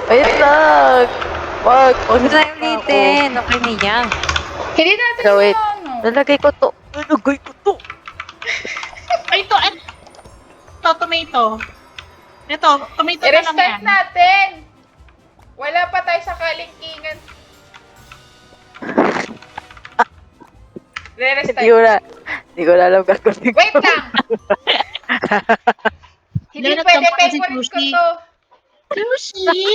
Wait lang! Wag! Huwag na tayo ako. ulitin. Okay na yan. Hindi natin So, wait. ano. Nalagay ko to. Nalagay ko to. Ay, ito, tomato. Ito, tomato na lang I-restart yan. natin. Wala pa tayo sa kalingkingan. Re-restart. Hindi ko na alam gagawin ko. Wait lang. Hindi Lalo pwede tampon si favorite ko Sushi. to. Sushi?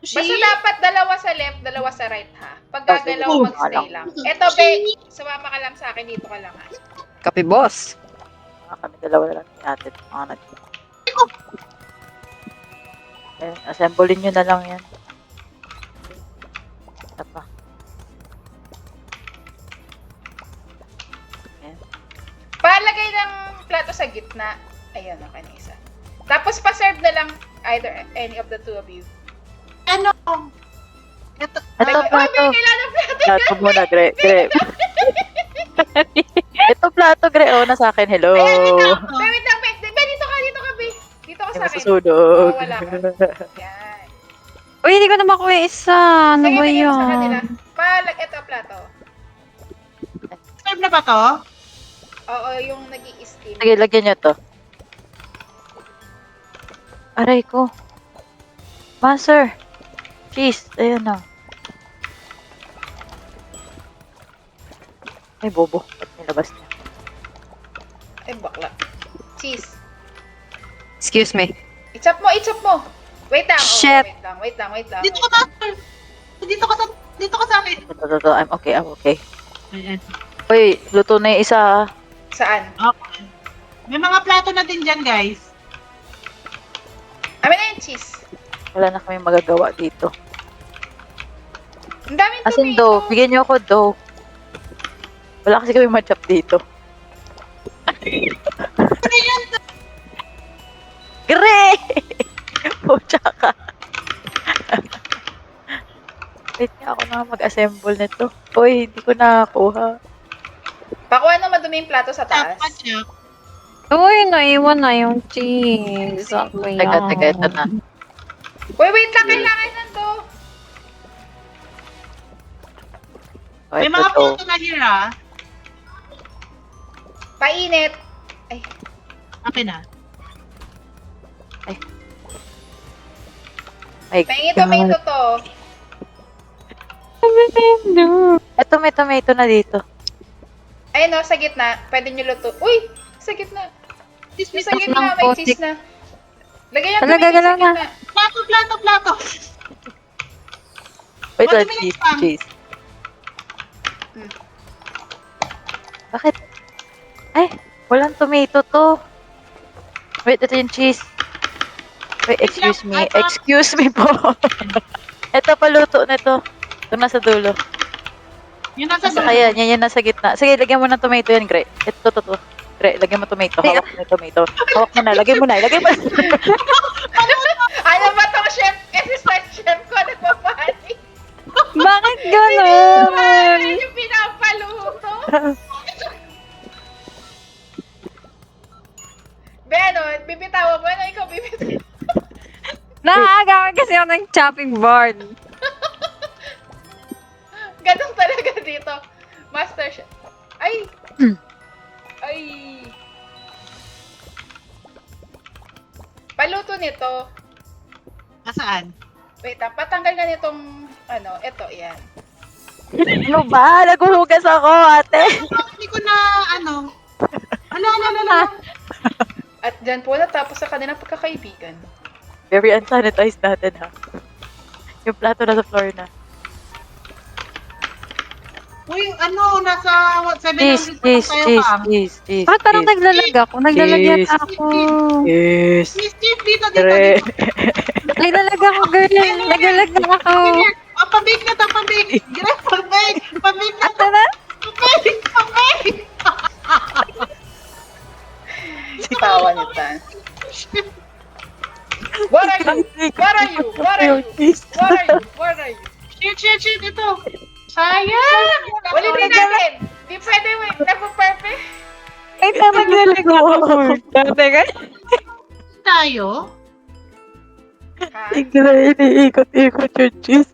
Basta dapat dalawa sa left, dalawa sa right ha. Pag Oh, gagalaw, sige. mag-stay lang. Eto, be, sumama ka lang sa akin. Dito ka lang ha. Copy, boss. Kami dalawa na lang natin. Mga nag... Assemblein nyo na lang yan. Ito pa. Palagay ng plato sa gitna. Ayun, okay na isa. Tapos pa-serve na lang either any of the two of you. Ano? Ito, Ito Uy, plato. may kailangan plato. Plato muna, Gre. Ito plato, Gre. Oh, nasa akin. Hello. Ayan, wait lang. Wait lang, wait. Be, dito ka, be. Dito ka Ay, sa akin. masusunog. Oh, wala ka. Yan. Uy, hindi ko na makuha yung isa. Ano Sige, ba tingin mo sa kanila. yun? Ito plato. serve na ba to? Oo, yung nag-i-steam. Sige, lagyan nyo to. Aray ko. Master. Cheese. Ayun na. Ay, bobo. Ba't nilabas niya? Ay, bakla. Cheese. Excuse me. I-chop mo, i-chop mo. Wait lang. Shit. Oh, wait lang. Dito ka sa dito ka sa akin. Ito. I'm okay. Ayan. Uy, luto na yung isa. Ah. Saan? Okay. May mga plato na din dyan, guys. Amin na yung cheese. Wala na kami magagawa dito. Ang daming As in tomato. dough. Bigyan nyo ako dough. Wala kasi kami matchap dito. Ano yan? Gre! Pucha ka. Wait nga ako na mag-assemble nito. Uy, hindi ko nakakuha. Pakuha na madumi yung plato sa taas. Chop. Uy, naiwan na yung cheese. Ano ba yan? Teka, ito na. Uy, wait lang. Kailangan nando. Oh, May ito mga to. plato na here, ah. Painit. Ay, Okay na. My pahingi God. tomato to. Ito may tomato na dito. Ayun o, sa gitna. Pwede nyo luto. Uy! Sa gitna. Yung sa gitna, may Putik. cheese na. Lagay yung Talaga, tomato sa galaw na. gitna. Plato. Wait, What wait, do you cheese, mean, cheese. Hmm. Bakit? Ay, walang tomato to. Wait, ito yung cheese. Wait, excuse me. Excuse me po. Ito paluto na to. Ito nasa dulo. Yun nasa Nasa kaya, yan nasa gitna. Sige, lagyan mo ng tomato yan, Gre. Ito. Gre, lagyan mo tomato. Hawak mo yung tomato. Hawak mo na. Lagay mo na. Ano ba tong chef? Assistant chef ko nagpapahali. Bakit gano'n? Ano yung pinapaluto? Be, ano? Bibitawan mo? Ano ikaw bibitawan? Nakakagawin kasi ako ng chopping board. Ganun talaga dito. Master chef. Ay! Ay! Paluto nito. Nasaan? Wait, patanggal na nitong, ano, eto, yan. Ano ba? Naguhugas ako, ate. Hindi ko na, ano. Ala. At dyan po natapos sa kanilang pagkakaibigan. Very unsanitized natin, ha? Yung plato na sa floor na. Uy, ano, nasa 700 pa lang tayo ka. Cheese. Bakit parang naglalag ako? Naglalagyan Cheese. ako. Yes. Miss Steve, dito. Gre. Naglalag ako, girl. Naglalag na ako. Pabake na to, pabake. Gira, pabake. Pabake na to. Ito na? Pabake. Tawa niyo ta. What are you? Shit, ito. Sayang. Ulitin natin. Di pwede, wait. Nagpo-perfect. Ay, naglalag ako. Teka. Tayo. Tingnan, iniikot-ikot yung cheese.